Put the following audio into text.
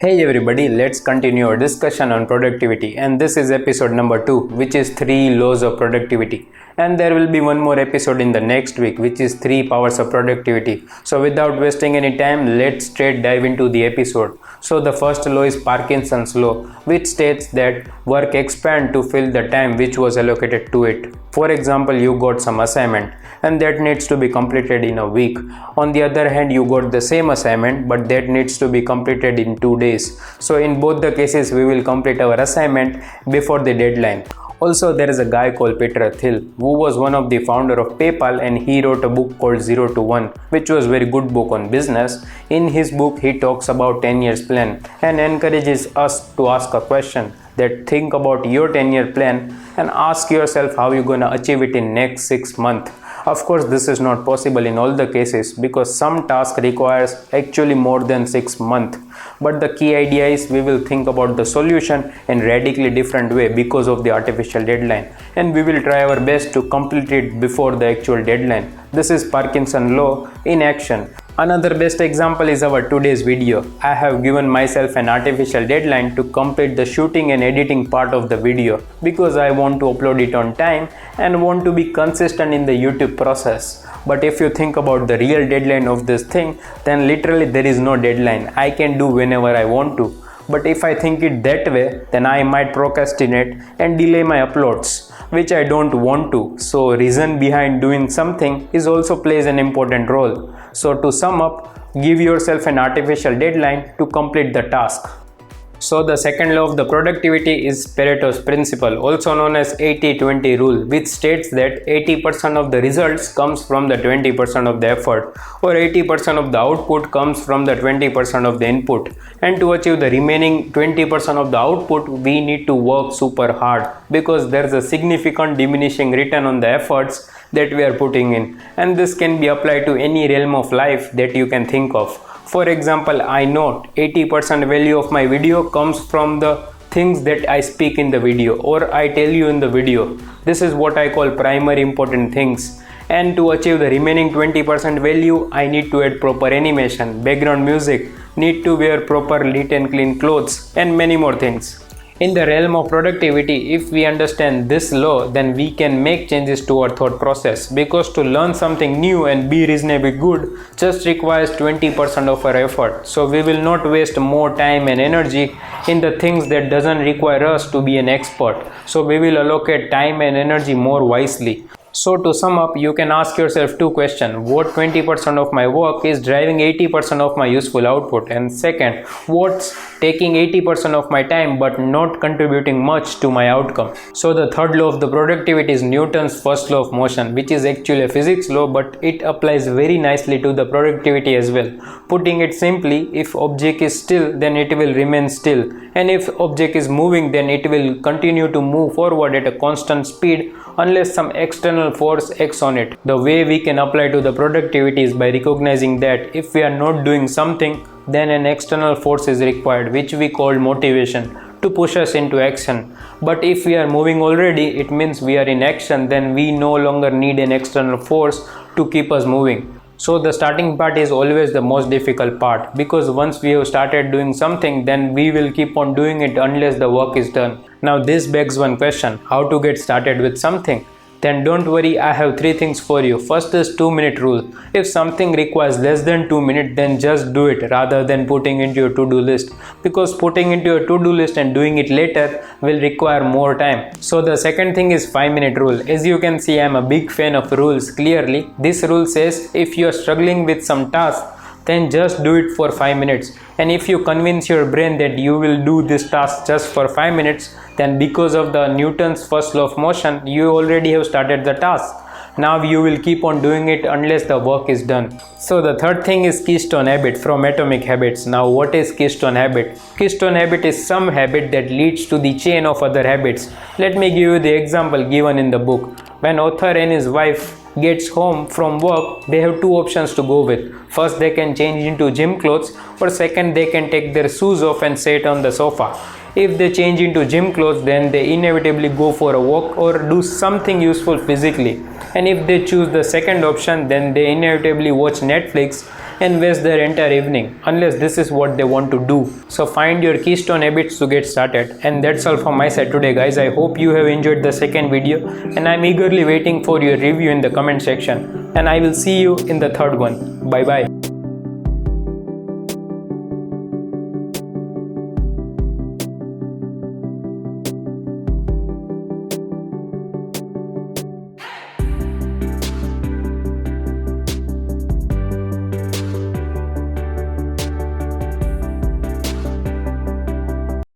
Hey everybody, let's continue our discussion on productivity, and this is episode number 2, which is 3 laws of productivity. And there will be one more episode in the next week, which is 3 powers of productivity. So without wasting any time, let's straight dive into the episode. So the first law is Parkinson's law, which states that work expands to fill the time which was allocated to it. For example, you got some assignment and that needs to be completed in a week. On the other hand, you got the same assignment but that needs to be completed in 2 days. So in both the cases, we will complete our assignment before the deadline. Also, there is a guy called Peter Thiel who was one of the founder of PayPal, and he wrote a book called 0 to 1, which was very good book on business. In his book, he talks about 10 years plan and encourages us to ask a question that think about your 10-year plan and ask yourself how you're going to achieve it in next 6 months. Of course, this is not possible in all the cases because some task requires actually more than 6 months. But the key idea is we will think about the solution in radically different way because of the artificial deadline, and we will try our best to complete it before the actual deadline. This is Parkinson law in action. Another best example is our today's video. I have given myself an artificial deadline to complete the shooting and editing part of the video because I want to upload it on time and want to be consistent in the YouTube process. But if you think about the real deadline of this thing, then literally there is no deadline. I can do whenever I want to. But if I think it that way, then I might procrastinate and delay my uploads, which I don't want to. So reason behind doing something is also plays an important role. So to sum up, give yourself an artificial deadline to complete the task. So the second law of the productivity is Pareto's principle, also known as 80-20 rule, which states that 80% of the results comes from the 20% of the effort, or 80% of the output comes from the 20% of the input. And to achieve the remaining 20% of the output, we need to work super hard because there is a significant diminishing return on the efforts that we are putting in. And this can be applied to any realm of life that you can think of. For example, I know 80% value of my video comes from the things that I speak in the video or I tell you in the video. This is what I call primary important things. And to achieve the remaining 20% value, I need to add proper animation, background music, need to wear proper neat and clean clothes, and many more things. In the realm of productivity, if we understand this law, then we can make changes to our thought process, because to learn something new and be reasonably good just requires 20% of our effort. So we will not waste more time and energy in the things that doesn't require us to be an expert. So we will allocate time and energy more wisely. So to sum up, you can ask yourself 2 questions. What 20% of my work is driving 80% of my useful output? And second, what's taking 80% of my time but not contributing much to my outcome? So the third law of the productivity is Newton's first law of motion, which is actually a physics law, but it applies very nicely to the productivity as well. Putting it simply, if object is still, then it will remain still. And if object is moving, then it will continue to move forward at a constant speed unless some external force acts on it. The way we can apply to the productivity is by recognizing that if we are not doing something, then an external force is required, which we call motivation, to push us into action. But if we are moving already, it means we are in action, then we no longer need an external force to keep us moving. So the starting part is always the most difficult part, because once we have started doing something, then we will keep on doing it unless the work is done. Now this begs one question: how to get started with something? Then don't worry, I have 3 things for you. First is 2-minute rule. If something requires less than 2 minutes, then just do it rather than putting into your to-do list, because putting into your to-do list and doing it later will require more time. So the second thing is 5-minute rule. As you can see, I am a big fan of rules. Clearly, this rule says if you are struggling with some task, then just do it for 5 minutes. And if you convince your brain that you will do this task just for 5 minutes, then because of the Newton's first law of motion, you already have started the task. Now you will keep on doing it unless the work is done. So the third thing is keystone habit from Atomic Habits. Now what is keystone habit? Keystone habit is some habit that leads to the chain of other habits. Let me give you the example given in the book. When author and his wife gets home from work, they have 2 options to go with. First, they can change into gym clothes, or second, they can take their shoes off and sit on the sofa. If they change into gym clothes, then they inevitably go for a walk or do something useful physically. And if they choose the second option, then they inevitably watch Netflix and waste their entire evening unless this is what they want to do. So find your keystone habits to get started. And that's all from my side today, guys. I hope you have enjoyed the second video, and I'm eagerly waiting for your review in the comment section, and I will see you in the third one. Bye bye.